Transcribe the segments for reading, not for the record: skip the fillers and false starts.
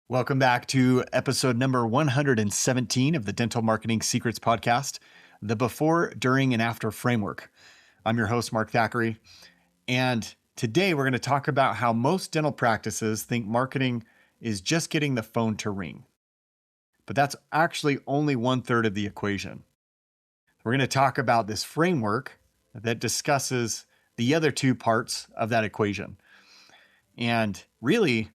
Welcome back to episode number 117 of the Dental Marketing Secrets Podcast, the before, during, and after framework. I'm your host, Mark Thackeray, and today we're going to talk about how most dental practices think marketing is just getting the phone to ring. But that's actually only 1/3 of the equation. We're going to talk about this framework that discusses the other two parts of that equation. And really,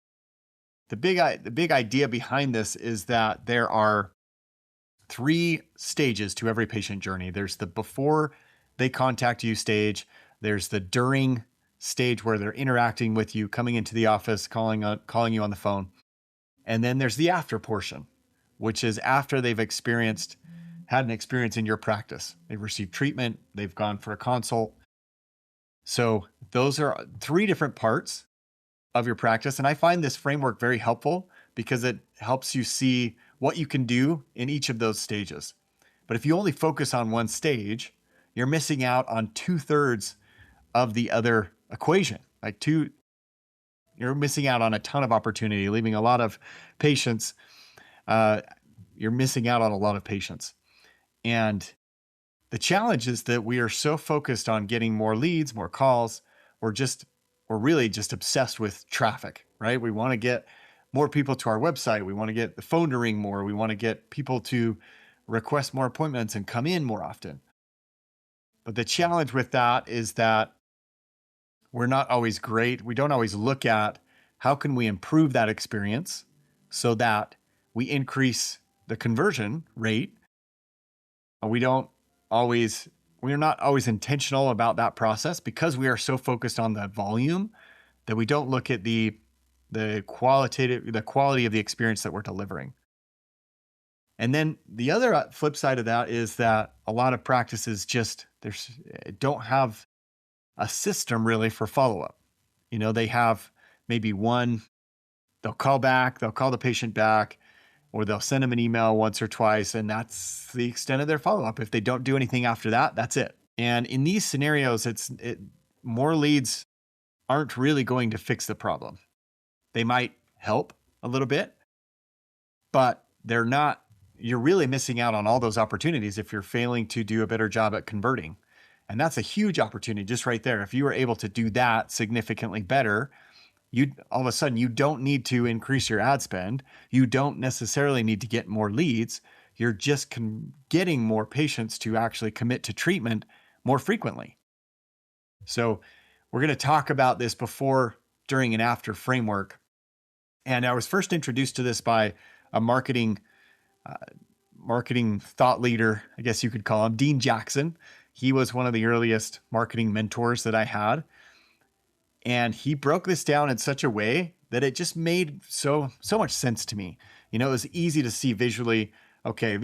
the big idea behind this is that there are 3 stages to every patient journey. There's the before they contact you stage. There's the during stage where they're interacting with you, coming into the office, calling you on the phone. And then there's the after portion, which is after they've had an experience in your practice. They've received treatment, they've gone for a consult. So those are 3 different parts of your practice. And I find this framework very helpful because it helps you see what you can do in each of those stages. But if you only focus on one stage, you're missing out on 2/3 of the other equation. You're missing out on a ton of opportunity, leaving a lot of patients. You're missing out on a lot of patients. And the challenge is that we are so focused on getting more leads, more calls, we're really just obsessed with traffic, right? We want to get more people to our website. We want to get the phone to ring more. We want to get people to request more appointments and come in more often. But the challenge with that is that we're not always great. We don't always look at how can we improve that experience so that we increase the conversion rate. We're not always intentional about that process because we are so focused on the volume that we don't look at the quality of the experience that we're delivering. And then the other flip side of that is that a lot of practices don't have a system really for follow-up. They have maybe they'll call the patient back, or they'll send them an email once or twice, and that's the extent of their follow-up. If they don't do anything after that, that's it. And in these scenarios, more leads aren't really going to fix the problem. They might help a little bit, but you're really missing out on all those opportunities if you're failing to do a better job at converting. And that's a huge opportunity just right there. If you were able to do that significantly better, all of a sudden, you don't need to increase your ad spend. You don't necessarily need to get more leads. You're just getting more patients to actually commit to treatment more frequently. So we're going to talk about this before, during, and after framework. And I was first introduced to this by a marketing thought leader, I guess you could call him, Dean Jackson. He was one of the earliest marketing mentors that I had. And he broke this down in such a way that it just made so much sense to me. It was easy to see visually, okay,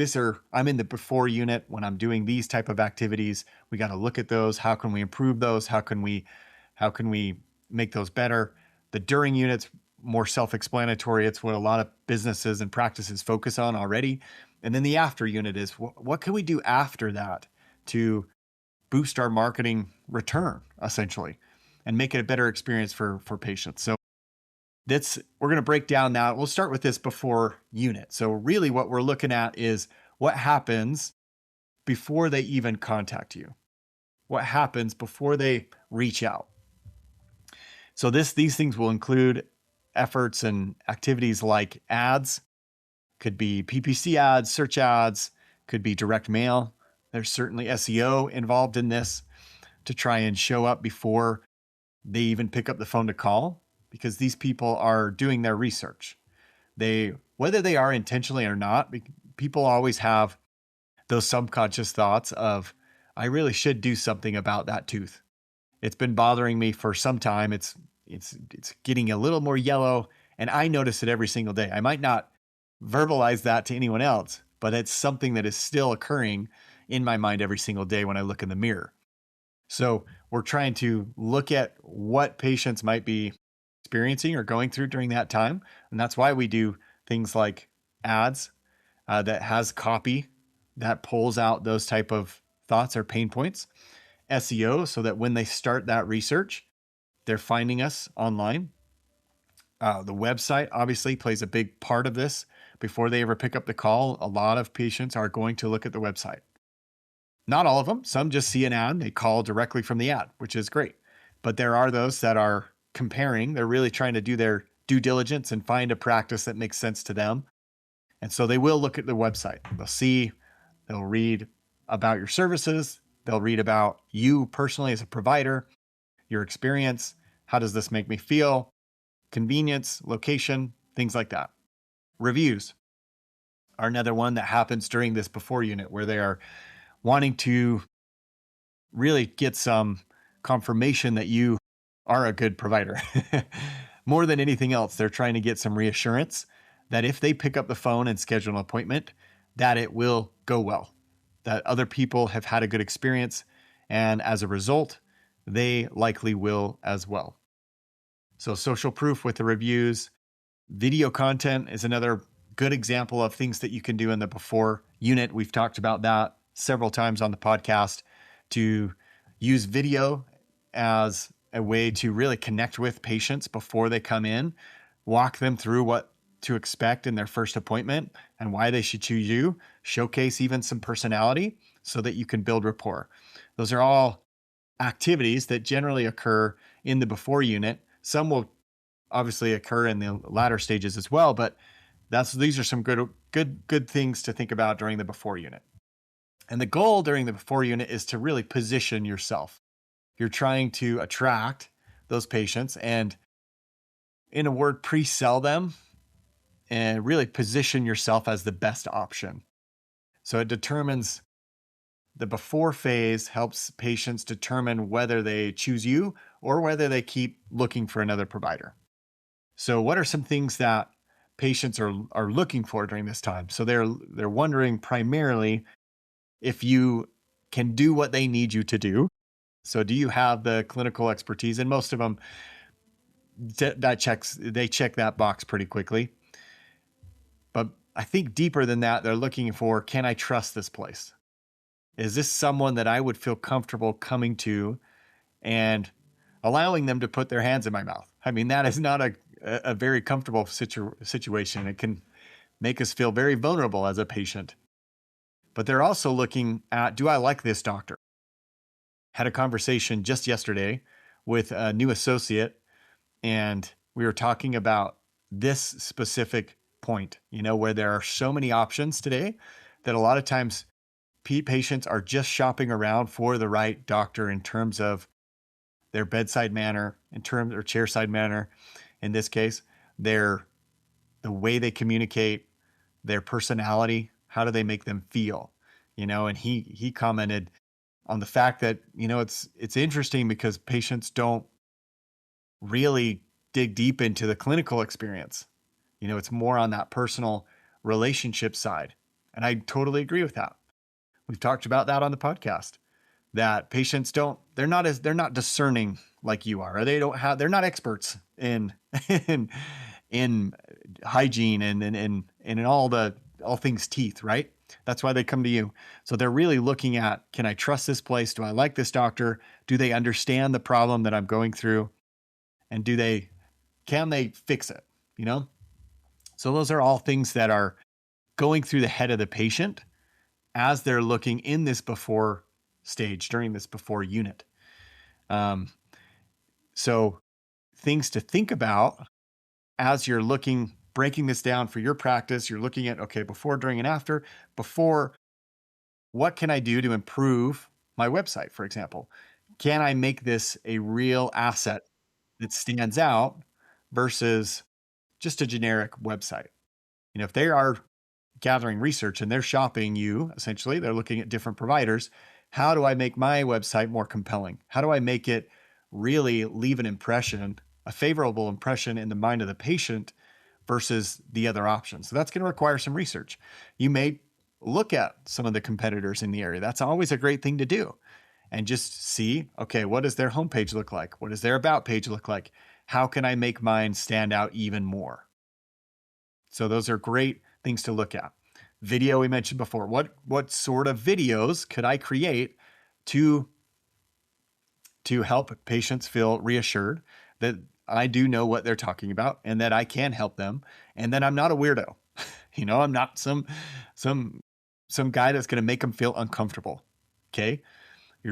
I'm in the before unit when I'm doing these type of activities. We got to look at those. How can we improve those? How can we make those better? The during unit's more self-explanatory. It's what a lot of businesses and practices focus on already. And then the after unit is what can we do after that to boost our marketing return, essentially, and make it a better experience for patients. So we're going to break down that. We'll start with this before unit. So really what we're looking at is what happens before they even contact you. What happens before they reach out. So these things will include efforts and activities like ads, could be PPC ads, search ads, could be direct mail. There's certainly SEO involved in this to try and show up before they even pick up the phone to call, because these people are doing their research. Whether they are intentionally or not, people always have those subconscious thoughts of, I really should do something about that tooth. It's been bothering me for some time. It's getting a little more yellow, and I notice it every single day. I might not verbalize that to anyone else, but it's something that is still occurring in my mind every single day when I look in the mirror. So we're trying to look at what patients might be experiencing or going through during that time. And that's why we do things like ads that has copy that pulls out those type of thoughts or pain points. SEO, so that when they start that research, they're finding us online. The website obviously plays a big part of this. Before they ever pick up the call, a lot of patients are going to look at the website. Not all of them. Some just see an ad, they call directly from the ad, which is great. But there are those that are comparing. They're really trying to do their due diligence and find a practice that makes sense to them. And so they will look at the website. They'll read about your services. They'll read about you personally as a provider, your experience. How does this make me feel? Convenience, location, things like that. Reviews are another one that happens during this before unit where they are wanting to really get some confirmation that you are a good provider. More than anything else, they're trying to get some reassurance that if they pick up the phone and schedule an appointment, that it will go well, that other people have had a good experience, and as a result, they likely will as well. So social proof with the reviews. Video content is another good example of things that you can do in the before unit. We've talked about that several times on the podcast, to use video as a way to really connect with patients before they come in, walk them through what to expect in their first appointment and why they should choose you, showcase even some personality so that you can build rapport. Those are all activities that generally occur in the before unit. Some will obviously occur in the latter stages as well, but these are some good things to think about during the before unit. And the goal during the before unit is to really position yourself. You're trying to attract those patients and, in a word, pre-sell them and really position yourself as the best option. So it determines, the before phase helps patients determine whether they choose you or whether they keep looking for another provider. So what are some things that patients are looking for during this time? So they're wondering primarily if you can do what they need you to do. So do you have the clinical expertise? And most of them, they check that box pretty quickly. But I think deeper than that, they're looking for, can I trust this place? Is this someone that I would feel comfortable coming to and allowing them to put their hands in my mouth? I mean, that is not a very comfortable situation. It can make us feel very vulnerable as a patient. But they're also looking at, do I like this doctor? Had a conversation just yesterday with a new associate, and we were talking about this specific point, where there are so many options today that a lot of times patients are just shopping around for the right doctor in terms of their bedside manner, in terms or chairside manner, in this case, the way they communicate, their personality, how do they make them feel, and he commented on the fact that, it's interesting because patients don't really dig deep into the clinical experience. It's more on that personal relationship side. And I totally agree with that. We've talked about that on the podcast, that patients they're not discerning like you are, or they're not experts in in hygiene and in all things teeth, right? That's why they come to you. So they're really looking at, can I trust this place? Do I like this doctor? Do they understand the problem that I'm going through? And can they fix it? So those are all things that are going through the head of the patient as they're looking in this before stage, during this before unit. So things to think about as you're breaking this down for your practice, you're looking at, okay, before, during, and after. Before, what can I do to improve my website, for example? Can I make this a real asset that stands out versus just a generic website? If they are gathering research and they're shopping you, essentially, they're looking at different providers. How do I make my website more compelling? How do I make it really leave an impression, a favorable impression in the mind of the patient versus the other options? So that's going to require some research. You may look at some of the competitors in the area. That's always a great thing to do. And just see, okay, what does their homepage look like? What does their about page look like? How can I make mine stand out even more? So those are great things to look at. Video, we mentioned before. What sort of videos could I create to help patients feel reassured that I do know what they're talking about and that I can help them and that I'm not a weirdo. I'm not some guy that's going to make them feel uncomfortable. Okay?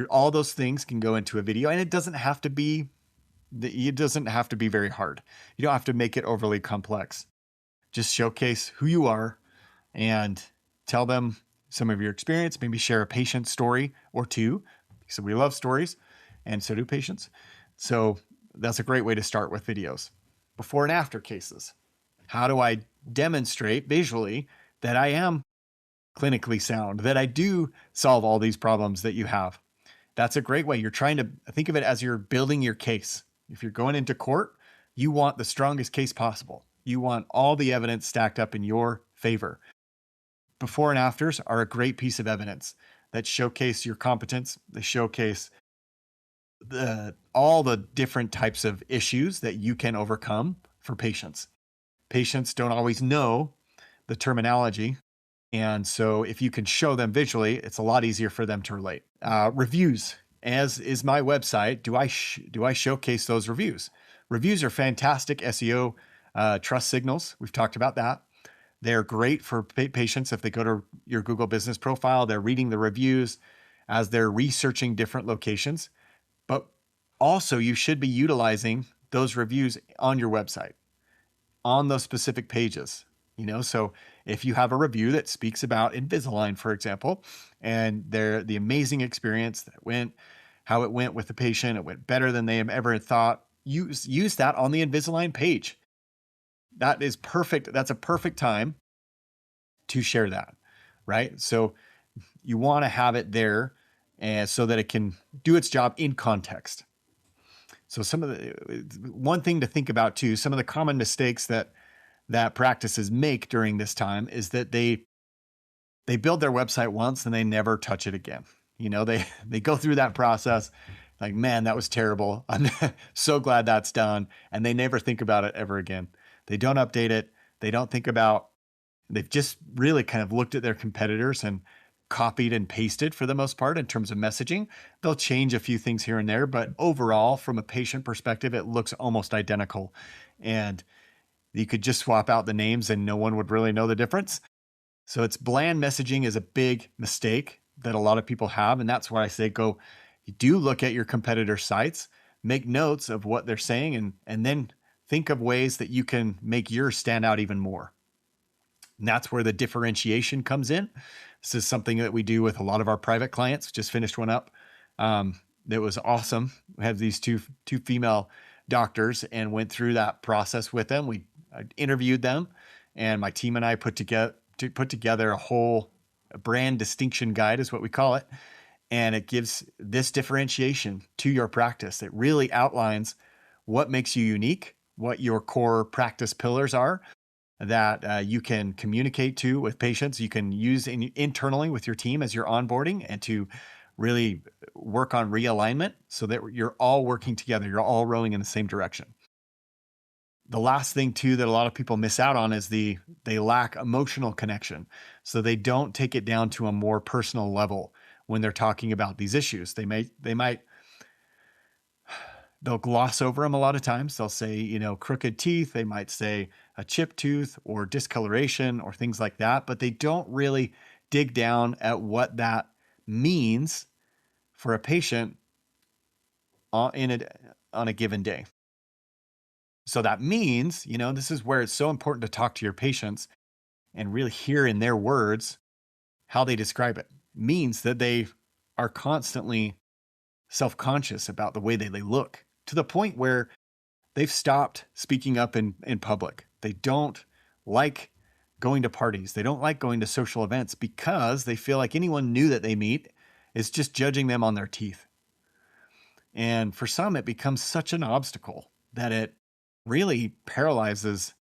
All those things can go into a video, and it doesn't have to be very hard. You don't have to make it overly complex. Just showcase who you are and tell them some of your experience, maybe share a patient story or two. So we love stories, and so do patients. So that's a great way to start with videos. Before and after cases. How do I demonstrate visually that I am clinically sound, that I do solve all these problems that you have? That's a great way. You're trying to think of it as you're building your case. If you're going into court, you want the strongest case possible. You want all the evidence stacked up in your favor. Before and afters are a great piece of evidence that showcase your competence. They showcase all the different types of issues that you can overcome for patients. Patients don't always know the terminology. And so if you can show them visually, it's a lot easier for them to relate. Reviews, as is my website, do I showcase those reviews? Reviews are fantastic SEO trust signals. We've talked about that. They're great for patients if they go to your Google business profile, they're reading the reviews as they're researching different locations. But also you should be utilizing those reviews on your website, on those specific pages. So if you have a review that speaks about Invisalign, for example, and the amazing experience how it went with the patient, it went better than they ever thought, use that on the Invisalign page. That is perfect. That's a perfect time to share that, right? So you want to have it there and so that it can do its job in context. So one thing to think about too, some of the common mistakes that practices make during this time is that they build their website once and they never touch it again. They go through that process like, man, that was terrible. I'm so glad that's done. And they never think about it ever again. They don't update it. They've just really kind of looked at their competitors and copied and pasted for the most part in terms of messaging. They'll change a few things here and there, but overall, from a patient perspective, it looks almost identical. And you could just swap out the names and no one would really know the difference. So it's bland messaging is a big mistake that a lot of people have. And that's why I say do look at your competitor sites, make notes of what they're saying, and then think of ways that you can make yours stand out even more. And that's where the differentiation comes in. This is something that we do with a lot of our private clients. Just finished one up. That was awesome. We have these two female doctors and went through that process with them. I interviewed them, and my team and I put together a whole brand distinction guide, is what we call it. And it gives this differentiation to your practice. It really outlines what makes you unique, what your core practice pillars are that you can communicate to with patients. You can use internally with your team as you're onboarding, and to really work on realignment so that you're all working together. You're all rowing in the same direction. The last thing too that a lot of people miss out on is they lack emotional connection. So they don't take it down to a more personal level when they're talking about these issues. They'll gloss over them a lot of times. They'll say, crooked teeth. They might say a chipped tooth or discoloration or things like that, but they don't really dig down at what that means for a patient on a given day. So that means, this is where it's so important to talk to your patients and really hear in their words how they describe it. It means that they are constantly self-conscious about the way they look, to the point where they've stopped speaking up in public. They don't like going to parties. They don't like going to social events because they feel like anyone new that they meet is just judging them on their teeth. And for some, it becomes such an obstacle that it really paralyzes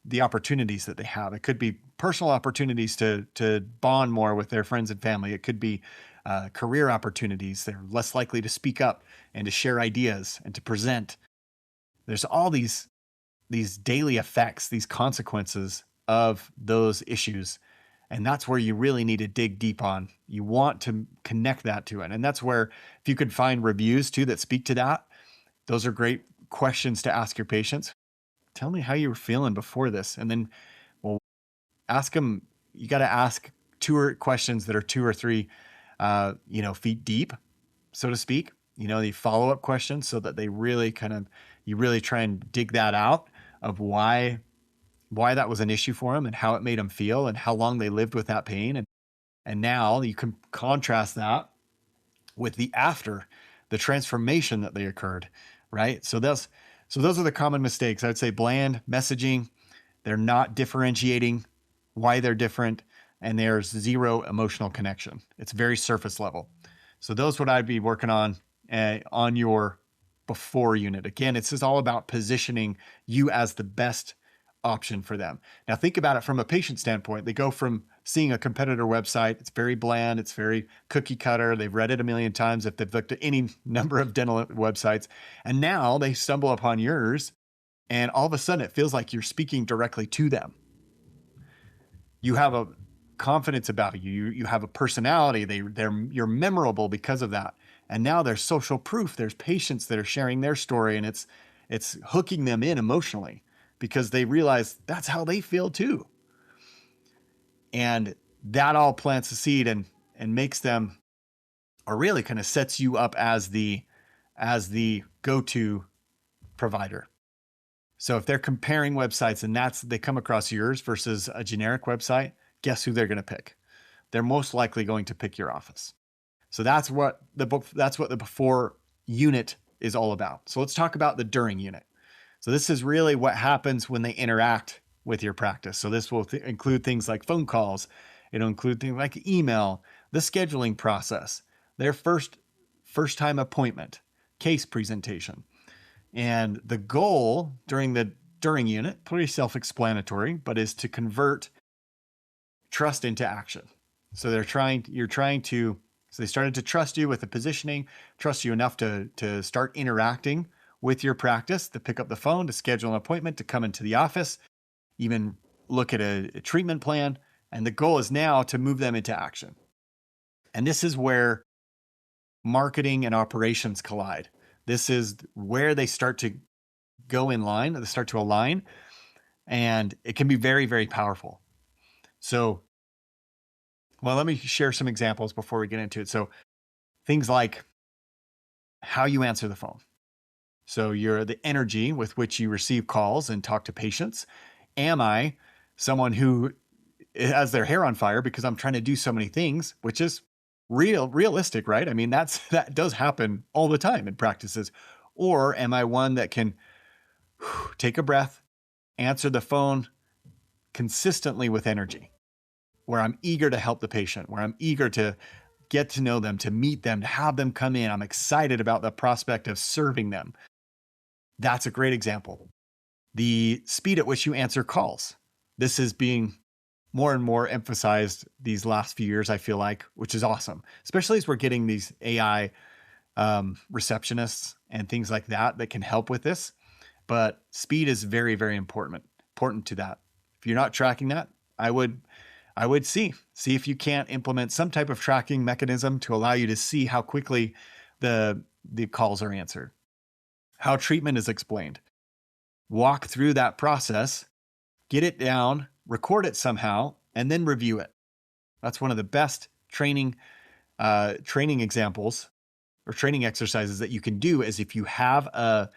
the opportunities that they have. It could be personal opportunities to bond more with their friends and family. It could be career opportunities. They're less likely to speak up and to share ideas and to present. There's all these daily effects, these consequences of those issues. And that's where you really need to dig deep on. You want to connect that to it. And that's where, if you could find reviews too that speak to that, those are great questions to ask your patients. Tell me how you were feeling before this. And then we'll ask them, you got to ask questions that are 2 or 3, feet deep, so to speak, the follow-up questions, so that they really you really try and dig that out of why that was an issue for them and how it made them feel and how long they lived with that pain. And now you can contrast that with the after, the transformation that they occurred, right? So those are the common mistakes. I'd say bland messaging, they're not differentiating why they're different, and there's zero emotional connection. It's very surface level. So those what I'd be working on your before unit. Again, it's just all about positioning you as the best option for them. Now think about it from a patient standpoint. They go from seeing a competitor website, it's very bland, it's very cookie cutter, they've read it a million times if they've looked at any number of dental websites, and now they stumble upon yours, and all of a sudden it feels like you're speaking directly to them. You have a confidence about you. You have a personality. You're memorable because of that. And now there's social proof. There's patients that are sharing their story, and it's hooking them in emotionally because they realize that's how they feel too. And that all plants a seed and makes them, or really kind of sets you up as the go-to provider. So if they're comparing websites and they come across yours versus a generic website, guess who they're going to pick? They're most likely going to pick your office. So that's what the before unit is all about. So let's talk about the during unit. So this is really what happens when they interact with your practice. So this will include things like phone calls. It'll include things like email, the scheduling process, their first time appointment, case presentation. And the goal during unit, pretty self-explanatory, but is to convert trust into action. So they started to trust you with the positioning, trust you enough to start interacting with your practice, to pick up the phone, to schedule an appointment, to come into the office, even look at a treatment plan. And the goal is now to move them into action. And this is where marketing and operations collide. This is where they start to go in line, they start to align, and it can be very, very powerful. So, let me share some examples before we get into it. So things like how you answer the phone. So the energy with which you receive calls and talk to patients. Am I someone who has their hair on fire because I'm trying to do so many things, which is realistic, right? I mean, that does happen all the time in practices. Or am I one that can take a breath, answer the phone consistently with energy, where I'm eager to help the patient, where I'm eager to get to know them, to meet them, to have them come in. I'm excited about the prospect of serving them. That's a great example. The speed at which you answer calls. This is being more and more emphasized these last few years, I feel like, which is awesome, especially as we're getting these AI receptionists and things like that can help with this. But speed is very, very important to that. If you're not tracking that, I would see if you can't implement some type of tracking mechanism to allow you to see how quickly the calls are answered, how treatment is explained. Walk through that process, get it down, record it somehow, and then review it. That's one of the best training examples or training exercises that you can do, is if you have a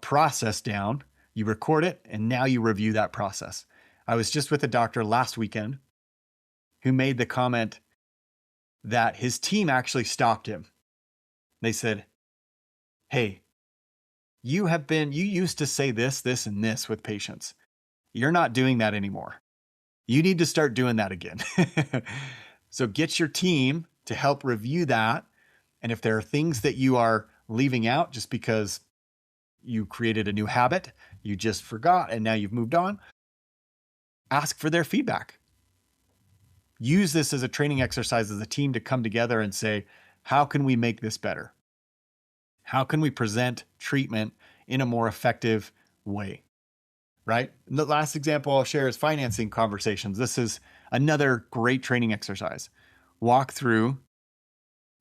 process down, you record it, and now you review that process. I was just with a doctor last weekend who made the comment that his team actually stopped him. They said, "Hey, you used to say this, and this with patients. You're not doing that anymore. You need to start doing that again." So get your team to help review that. And if there are things that you are leaving out just because you created a new habit, you just forgot, and now you've moved on, ask for their feedback. Use this as a training exercise as a team to come together and say, how can we make this better? How can we present treatment in a more effective way? Right? And the last example I'll share is financing conversations. This is another great training exercise. Walk through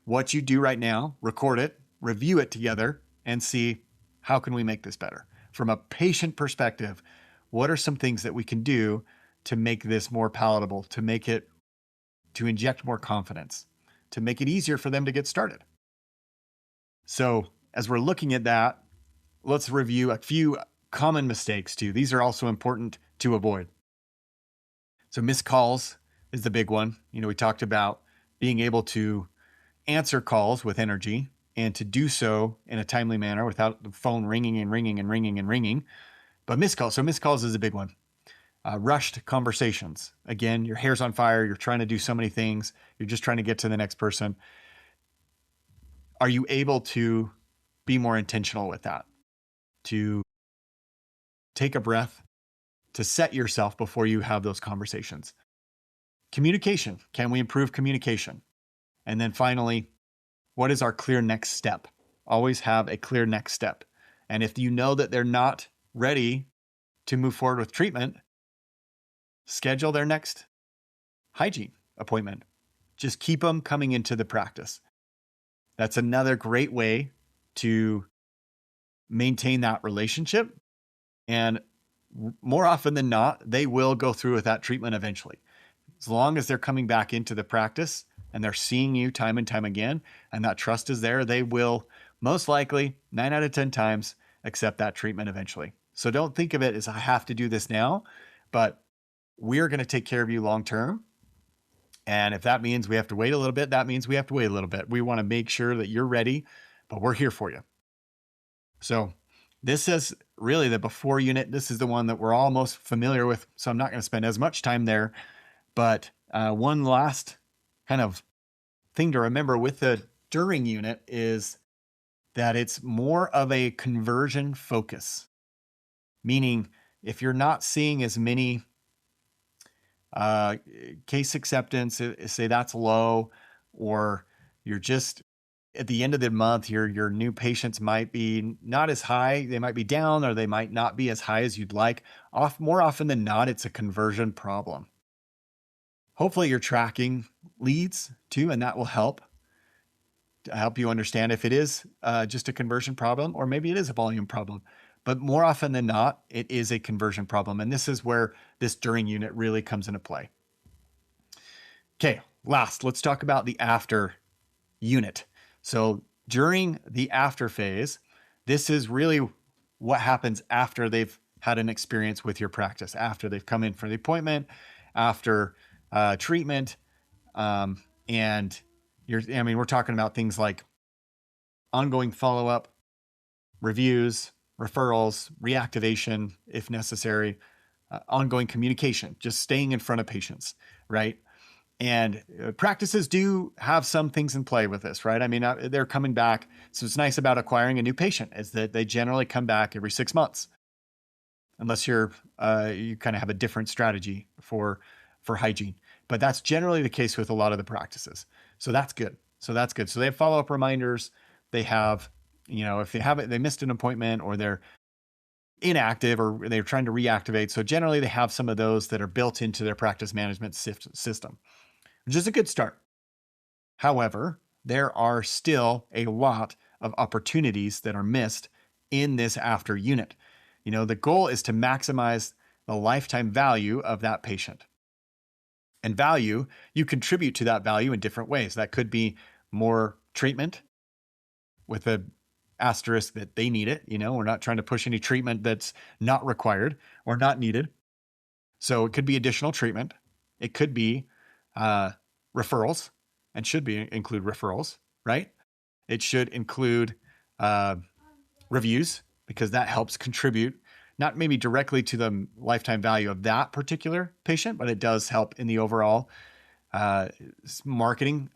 what you do right now, record it, review it together, and see How can we make this better? From a patient perspective, what are some things that we can do to make this more palatable, to inject more confidence, to make it easier for them to get started? So as we're looking at that, let's review a few common mistakes too. These are also important to avoid. So missed calls is the big one. We talked about being able to answer calls with energy and to do so in a timely manner without the phone ringing and ringing and ringing and ringing. But missed calls. So missed calls is a big one. Rushed conversations. Again, your hair's on fire. You're trying to do so many things. You're just trying to get to the next person. Are you able to be more intentional with that? To take a breath, to set yourself before you have those conversations. Communication. Can we improve communication? And then finally, what is our clear next step? Always have a clear next step. And if you know that they're not ready to move forward with treatment, schedule their next hygiene appointment. Just keep them coming into the practice. That's another great way to maintain that relationship. And more often than not, they will go through with that treatment eventually. As long as they're coming back into the practice and they're seeing you time and time again, and that trust is there, they will most likely 9 out of 10 times accept that treatment eventually. So don't think of it as I have to do this now, but we're going to take care of you long term. And if that means we have to wait a little bit, that means we have to wait a little bit. We want to make sure that you're ready, but we're here for you. So this is really the before unit. This is the one that we're all most familiar with. So I'm not going to spend as much time there. But one last kind of thing to remember with the during unit is that it's more of a conversion focus. Meaning, if you're not seeing as many case acceptance, say that's low, or you're just at the end of the month, your new patients might be not as high, they might be down, or they might not be as high as you'd like. More often than not, it's a conversion problem. Hopefully you're tracking leads too, and that will help you understand if it is just a conversion problem, or maybe it is a volume problem. But more often than not, it is a conversion problem. And this is where this during unit really comes into play. Okay, last, let's talk about the after unit. So during the after phase, this is really what happens after they've had an experience with your practice, after they've come in for the appointment, after treatment. And we're talking about things like ongoing follow-up, reviews, referrals, reactivation, if necessary, ongoing communication, just staying in front of patients, right? And practices do have some things in play with this, right? They're coming back. So it's nice about acquiring a new patient is that they generally come back every 6 months, unless you kind of have a different strategy for hygiene. But that's generally the case with a lot of the practices. So that's good. So they have follow-up reminders. They have, if they missed an appointment, or they're inactive, or they're trying to reactivate. So generally they have some of those that are built into their practice management system, which is a good start. However, there are still a lot of opportunities that are missed in this after unit. The goal is to maximize the lifetime value of that patient. And value, you contribute to that value in different ways. That could be more treatment with a asterisk that they need it. We're not trying to push any treatment that's not required or not needed. So it could be additional treatment. It could be referrals, and should include referrals, right? It should include reviews, because that helps contribute, not maybe directly to the lifetime value of that particular patient, but it does help in the overall marketing,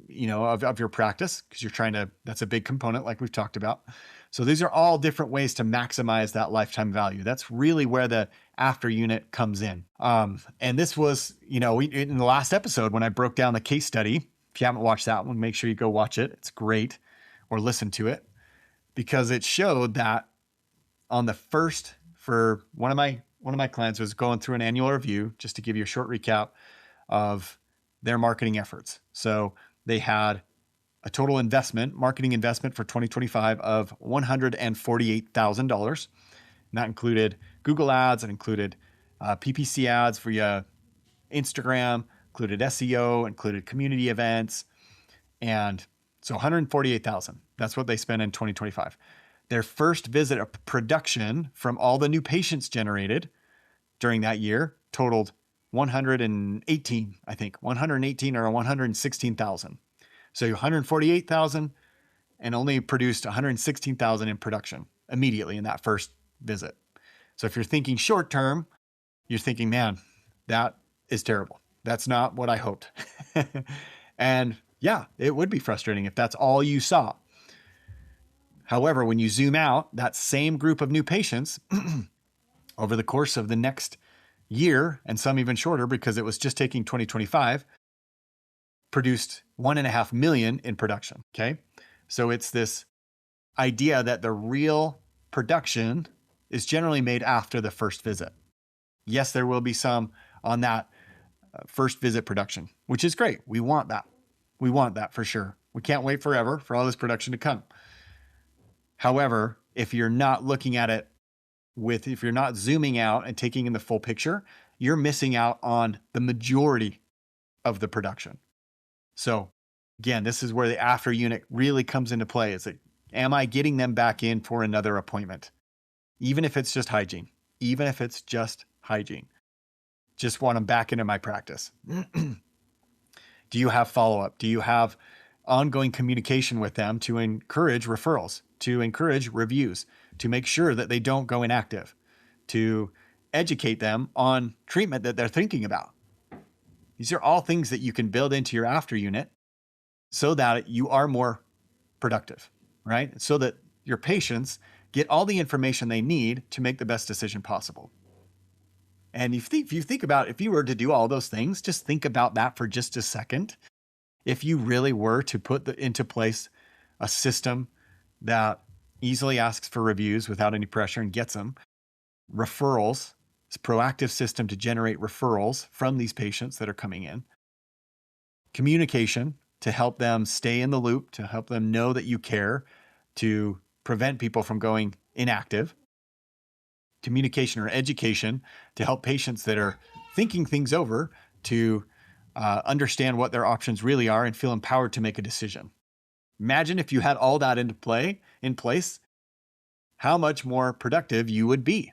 of your practice, because that's a big component like we've talked about. So these are all different ways to maximize that lifetime value. That's really where the after unit comes in. And this was, in the last episode when I broke down the case study, if you haven't watched that one, make sure you go watch it. It's great, or listen to it, because it showed that on the first, for one of my clients was going through an annual review, just to give you a short recap of their marketing efforts. So they had a total marketing investment for 2025 of $148,000. And that included Google ads, it included PPC ads via Instagram, included SEO, included community events. And so 148,000, that's what they spent in 2025. Their first visit of production from all the new patients generated during that year totaled 118, I think, 118 or 116,000. So 148,000 and only produced 116,000 in production immediately in that first visit. So if you're thinking short term, you're thinking, man, that is terrible. That's not what I hoped. And yeah, it would be frustrating if that's all you saw. However, when you zoom out, that same group of new patients over the course of the next year, and some even shorter because it was just taking 2025, produced 1.5 million in production. Okay. So it's this idea that the real production is generally made after the first visit. Yes, there will be some on that first visit production, which is great. We want that. We want that for sure. We can't wait forever for all this production to come. However, if you're not looking at it if you're not zooming out and taking in the full picture, you're missing out on the majority of the production. So again, this is where the after unit really comes into play. Is that, am I getting them back in for another appointment? Even if it's just hygiene, just want them back into my practice. Do you have follow-up? Do you have ongoing communication with them to encourage referrals, to encourage reviews, to make sure that they don't go inactive, to educate them on treatment that they're thinking about? These are all things that you can build into your after unit so that you are more productive, right? So that your patients get all the information they need to make the best decision possible. And if you think about, if you were to do all those things, just think about that for just a second. If you really were to put into place a system that easily asks for reviews without any pressure and gets them, referrals, it's a proactive system to generate referrals from these patients that are coming in, communication to help them stay in the loop, to help them know that you care, to prevent people from going inactive, communication or education to help patients that are thinking things over to understand what their options really are and feel empowered to make a decision. Imagine if you had all that in place, how much more productive you would be.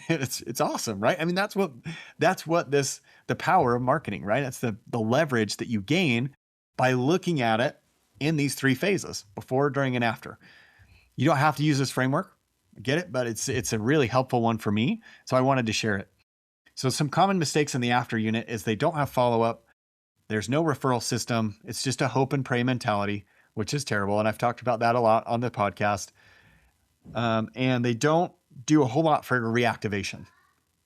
It's awesome, right? I mean, that's what the power of marketing, right? That's the leverage that you gain by looking at it in these three phases: before, during, and after. You don't have to use this framework. I get it, but it's a really helpful one for me. So I wanted to share it. So some common mistakes in the after unit is they don't have follow-up. There's no referral system. It's just a hope and pray mentality, which is terrible. And I've talked about that a lot on the podcast. And they don't do a whole lot for reactivation.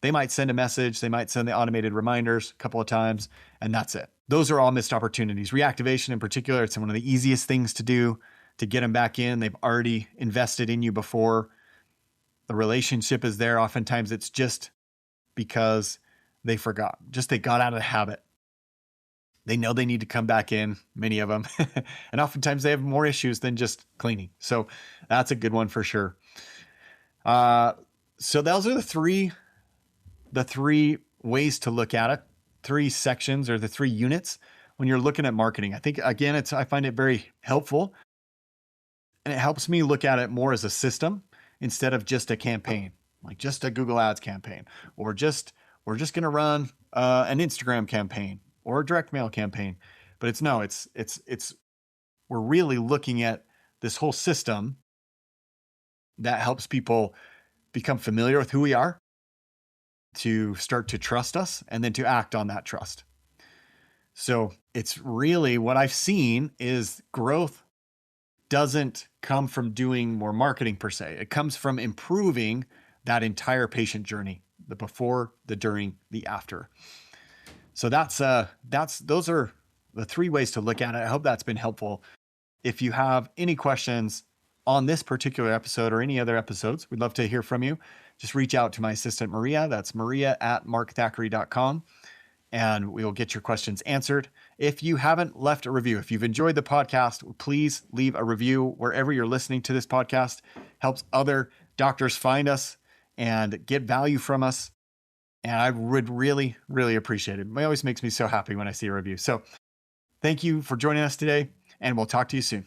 They might send a message. They might send the automated reminders a couple of times, and that's it. Those are all missed opportunities. Reactivation in particular, it's one of the easiest things to do to get them back in. They've already invested in you before. The relationship is there. Oftentimes it's just because they forgot. Just they got out of the habit. They know they need to come back in, many of them. And oftentimes they have more issues than just cleaning. So that's a good one for sure. So those are the three ways to look at it, three sections or the three units when you're looking at marketing. I think, again, I find it very helpful, and it helps me look at it more as a system instead of just a campaign, like just a Google Ads campaign, or we're just going to run an Instagram campaign or a direct mail campaign. But we're really looking at this whole system that helps people become familiar with who we are, to start to trust us, and then to act on that trust. So it's really what I've seen is growth doesn't come from doing more marketing per se. It comes from improving that entire patient journey, the before, the during, the after. So those are the three ways to look at it. I hope that's been helpful. If you have any questions on this particular episode or any other episodes, we'd love to hear from you. Just reach out to my assistant, Maria. That's Maria@markthackeray.com. and we will get your questions answered. If you haven't left a review, if you've enjoyed the podcast, please leave a review wherever you're listening to this podcast. Helps other doctors find us and get value from us. And I would really, really appreciate it. It always makes me so happy when I see a review. So thank you for joining us today, and we'll talk to you soon.